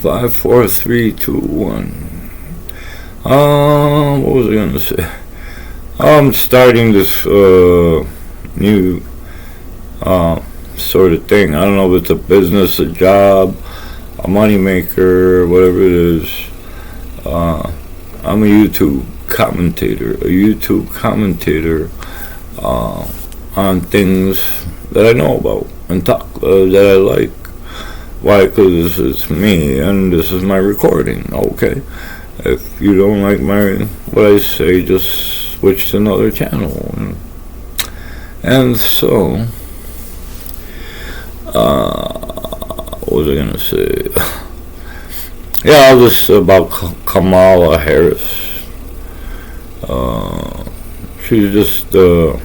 5, 4, 3, 2, 1. What was I gonna say? I'm starting this new sort of thing. I don't know if it's a business, a job, a moneymaker, whatever it is. I'm a YouTube commentator on things that I know about and talk that I like. Why? Because it's me and this is my recording. Okay, if you don't like what I say, just switch to another channel. And so, what was I gonna say? Yeah, this about Kamala Harris. She's just a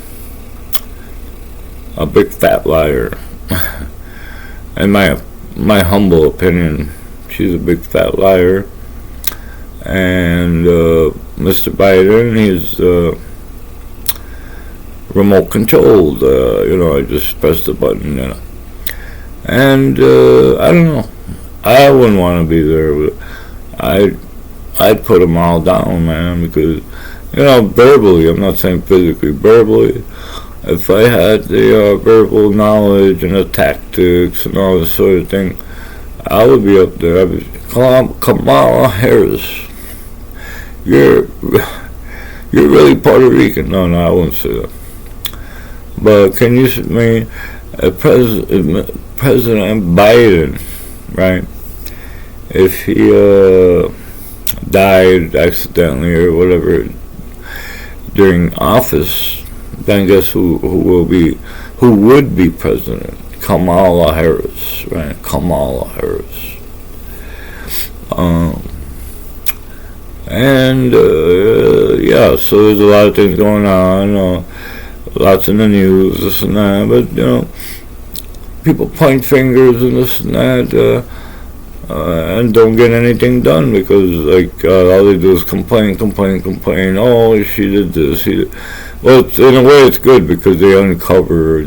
big fat liar. In my humble opinion, she's a big fat liar. And Mr. Biden, he's remote controlled. I just press the button, And I don't know. I wouldn't want to be there, but I'd put them all down, man, because verbally, I'm not saying physically, verbally, if I had the verbal knowledge and the tactics and all this sort of thing, I would be up there. I'd be, Kamala Harris, you're really Puerto Rican. No, I won't say that. But can you President Biden, right? If he died accidentally or whatever during office, then guess who would be president? Kamala Harris, right? Kamala Harris. So there's a lot of things going on, lots in the news, this and that, but people point fingers and this and that, and don't get anything done because all they do is complain. Oh, she did this. Well, in a way, it's good because they uncover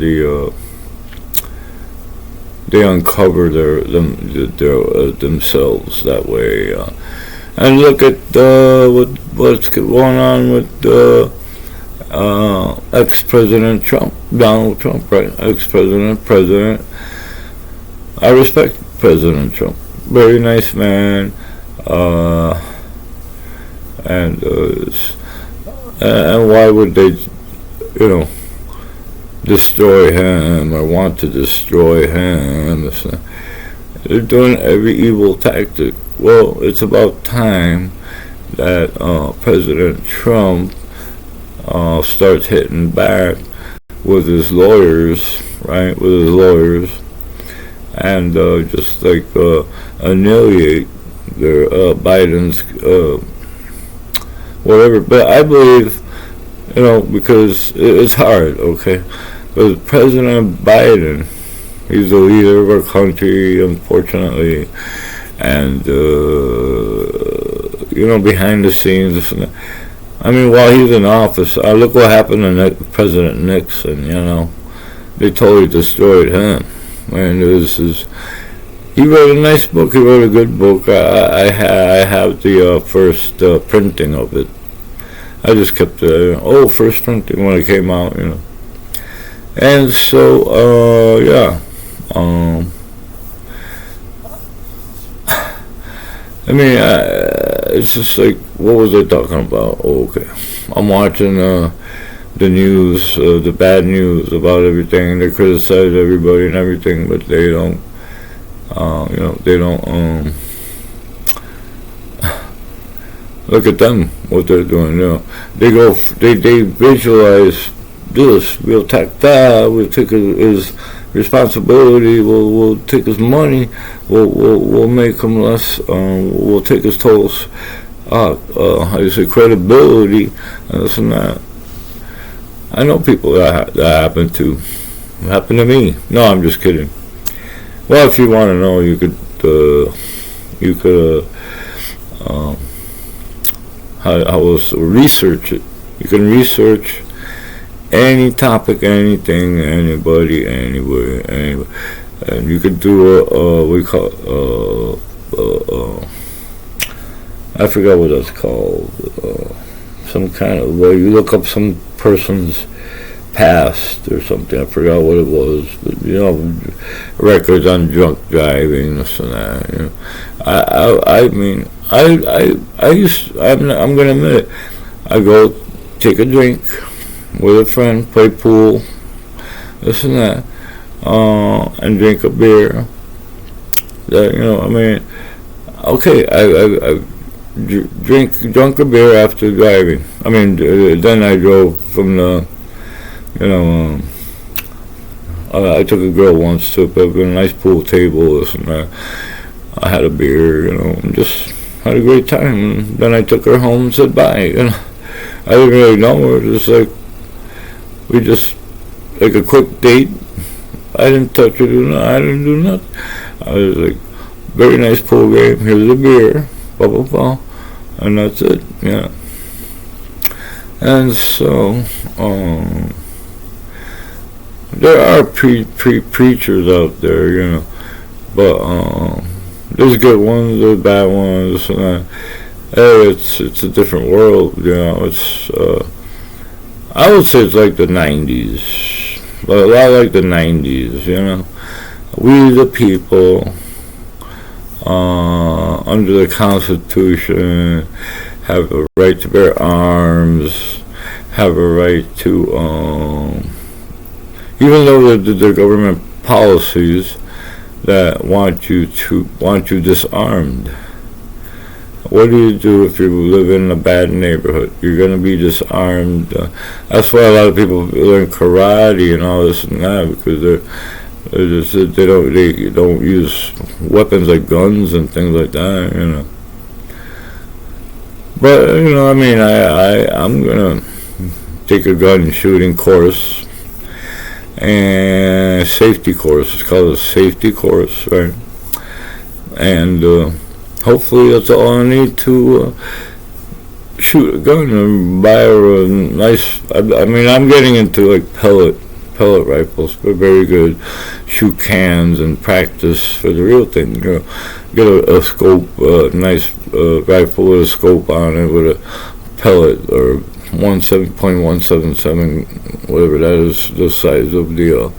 themselves that way. And look at what's going on with ex-President Trump, Donald Trump, right? President. I respect President Trump. Very nice man, and why would they, destroy him or want to destroy him? They're doing every evil tactic. Well, it's about time that President Trump starts hitting back with his lawyers, right? And just annihilate their Biden's whatever. But I believe, because it's hard, okay? Because President Biden, he's the leader of our country, unfortunately, and behind the scenes. I mean, while he's in office, look what happened to President Nixon. They totally destroyed him. And he wrote a nice book. He wrote a good book. I have the first printing of it. I just kept first printing when it came out, And so, it's just what was I talking about? Oh, okay. I'm watching the news, the bad news about everything. They criticize everybody and everything, but they don't, look at them, what they're doing. They visualize this. We'll attack that. We'll take his responsibility. We'll take his money. We'll make him less. We'll take his total, credibility and this and that. I know people that happened to. It happened to me. No, I'm just kidding. Well, if you want to know, you could research it. You can research any topic, anything, anybody, anywhere, and you could do I forgot what that's called. Some kind of, well, you look up some person's past or something. I forgot what it was, but records on drunk driving, this and that. I mean, I used. I'm gonna admit it. I go take a drink with a friend, play pool, this and that, and drink a beer. That I mean, okay, I drunk a beer after driving. I mean, then I drove from the, I took a girl once to a nice pool table, this and that. I had a beer, and just had a great time. And then I took her home and said bye. I didn't really know her. Just like we just like a quick date. I didn't touch her. I didn't do nothing. I was like, very nice pool game. Here's a beer. Blah blah blah, and that's it. Yeah. And so there are preachers out there, but there's good ones, there's bad ones, and it's a different world, it's I would say it's like the 90s, but a lot like the 90s, we the people, under the Constitution, have a right to bear arms, have a right to, even though the government policies that want you disarmed. What do you do if you live in a bad neighborhood? You're going to be disarmed. That's why a lot of people learn karate and all this and that, because they don't use weapons like guns and things like that. But I mean, I'm gonna take a gun shooting course. And safety course. It's called a safety course, right? And hopefully that's all I need to shoot a gun and buy a nice. I mean, I'm getting into like pellet rifles. They're very good. Shoot cans and practice for the real thing. Get a scope, nice rifle with a scope on it with a pellet or 1.177, whatever that is, the size of the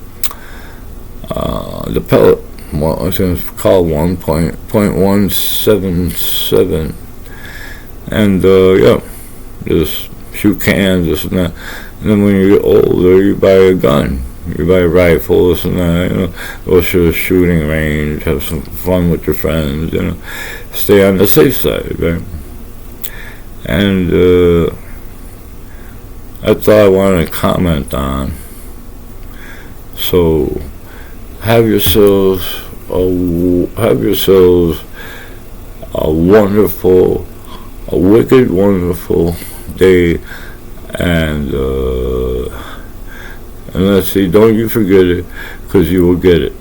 pellet. Well, I think it's called 1.177, and just shoot cans, this and that. And then when you get older, you buy a gun, you buy a rifle, this and that. Go to a shooting range, have some fun with your friends. Stay on the safe side, right? And that's all I wanted to comment on. So, have yourselves a wonderful, a wicked wonderful day, and let's see, don't you forget it, because you will get it.